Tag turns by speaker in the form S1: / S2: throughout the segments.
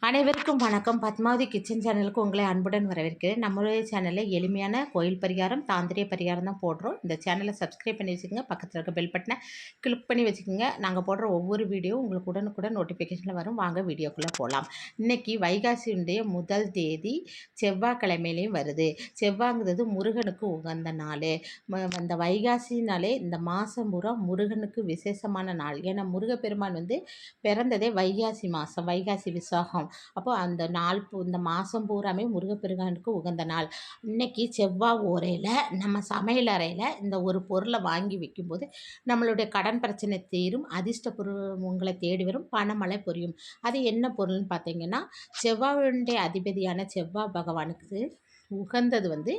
S1: அனைவருக்கும் வணக்கம். பத்மாவதி கிச்சன் சேனலுக்கு உங்களை அன்புடன் வரவேற்கிறேன். நம்மளுடைய சேனலில் எளிமையான கோயில் பரிகாரம், தாந்திரிய பரிகாரம் தான் போடுறோம். இந்த சேனலை சப்ஸ்கிரைப் பண்ணி வச்சுக்கோங்க. பக்கத்தில் இருக்க பெல் பட்டனை கிளிக் பண்ணி வச்சுக்கோங்க. நாங்கள் போடுற ஒவ்வொரு வீடியோ உங்களுக்கு உடனுக்குடன் நோட்டிஃபிகேஷனில் வரும். வாங்க வீடியோக்குள்ளே போகலாம். இன்றைக்கி வைகாசியுடைய முதல் தேதி செவ்வாய்க்கிழமையிலையும் வருது. செவ்வாய்ங்கிறது முருகனுக்கு உகந்த நாள். அந்த வைகாசினாலே இந்த மாதம் பூரா முருகனுக்கு விசேஷமான நாள். ஏன்னா முருகப்பெருமான் பிறந்ததே வைகாசி மாதம், வைகாசி விசாகம். அப்போ அந்த நாள் இந்த மாதம் பூராமே முருகப்பெருமானுக்கு உகந்த நாள். இன்னைக்கு செவ்வாய் ஓரையில் நம்ம சமையல் அறையில் இந்த ஒரு பொருளை வாங்கி வைக்கும்போது நம்மளுடைய கடன் பிரச்சனை தீரும், அதிர்ஷ்ட பொருள் உங்களை தேடி வரும், பணமழை பொரியும். அது என்ன பொருள்னு பார்த்தீங்கன்னா, செவ்வாயுடைய அதிபதியான செவ்வாய் பகவானுக்கு உகந்தது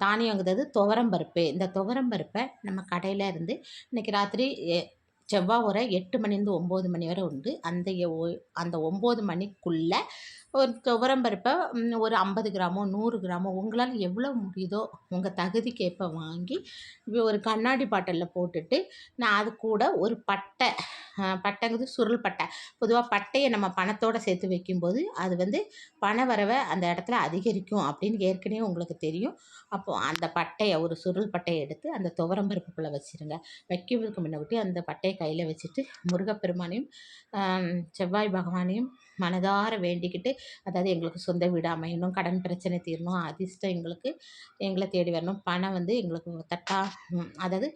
S1: தானியங்கிறது துவரம்பருப்பு. இந்த துவரம்பருப்பை நம்ம கடையில் இருந்து இன்றைக்கி ராத்திரி செவ்வாய் ஒரு 8 மணிலேருந்து 9 மணி வரை உண்டு. அந்த 9 மணிக்குள்ளே ஒரு துவரம்பருப்பை ஒரு 50 கிராமோ 100 கிராமோ உங்களால் எவ்வளோ முடியுதோ உங்கள் தகுதிக்கேற்ப வாங்கி ஒரு கண்ணாடி பாட்டிலில் போட்டுட்டு, நான் அது கூட ஒரு பட்டைங்கிறது சுருள் பட்டை. பொதுவாக பட்டையை நம்ம பணத்தோடு சேர்த்து வைக்கும்போது அது பண வரவை அந்த இடத்துல அதிகரிக்கும் அப்படின்னு ஏற்கனவே உங்களுக்கு தெரியும். அப்போது அந்த பட்டையை ஒரு சுருள் பட்டையை எடுத்து அந்த துவரம்பருப்புக்குள்ளே வச்சுருங்க. வைக்கிறதுக்கு முன்னாடி அந்த பட்டையை கையில் வச்சுட்டு முருகப்பெருமானையும் செவ்வாய் பகவானையும் மனதார வேண்டிக்கிட்டு, அதாவது எங்களுக்கு சொந்த வீடு அமையணும், கடன் பிரச்சனை தீரணும், அதிர்ஷ்டம் எங்களை தேடி வரணும், பணம் எங்களுக்கு அதாவது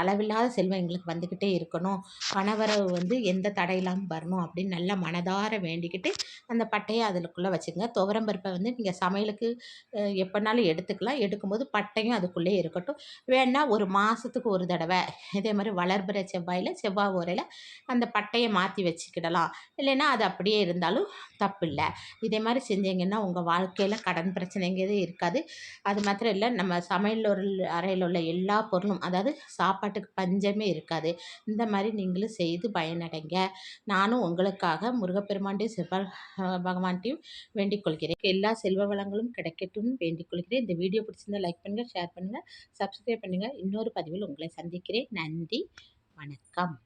S1: அளவில்லாத செல்வம் எங்களுக்கு வந்துக்கிட்டே இருக்கணும், பணவரவு எந்த தடையில்லாமல் வரணும் அப்படின்னு நல்லா மனதார வேண்டிக்கிட்டு அந்த பட்டையை அதுக்குள்ளே வச்சுக்கோங்க. துவரம்பருப்பை நீங்கள் சமையலுக்கு எப்போனாலும் எடுத்துக்கலாம். எடுக்கும்போது பட்டையும் அதுக்குள்ளேயே இருக்கட்டும். வேணா ஒரு மாதத்துக்கு ஒரு தடவை இதே மாதிரி வளர்பிறை செவ்வாய் ஓரையில் அந்த பட்டையை மாற்றி வச்சுக்கிடலாம். இல்லைன்னா அது அப்படியே இருந்தாலும் தப்பில்லை. இதே மாதிரி செஞ்சீங்கன்னா உங்கள் வாழ்க்கையில் கடன் பிரச்சனைங்கிறதே இருக்காது. அது மாத்திரம் இல்லை, நம்ம சமையல் அறையில் உள்ள எல்லா பொருளும், அதாவது சாப்பாட்டுக்கு பஞ்சமே இருக்காது. இந்த மாதிரி நீங்களும் செய்து பயனடைங்க. நானும் உங்களுக்காக முருகப்பெருமான்டையும் செவ்வாய் பகவான்ட்டையும் வேண்டிக் கொள்கிறேன். எல்லா செல்வ வளங்களும் கிடைக்கட்டும்னு வேண்டிக் கொள்கிறேன். இந்த வீடியோ பிடிச்சிருந்தா லைக் பண்ணுங்கள், ஷேர் பண்ணுங்கள், சப்ஸ்கிரைப் பண்ணுங்கள். இன்னொரு பதிவில் உங்களை சந்திக்கிறேன். நன்றி, வணக்கம்.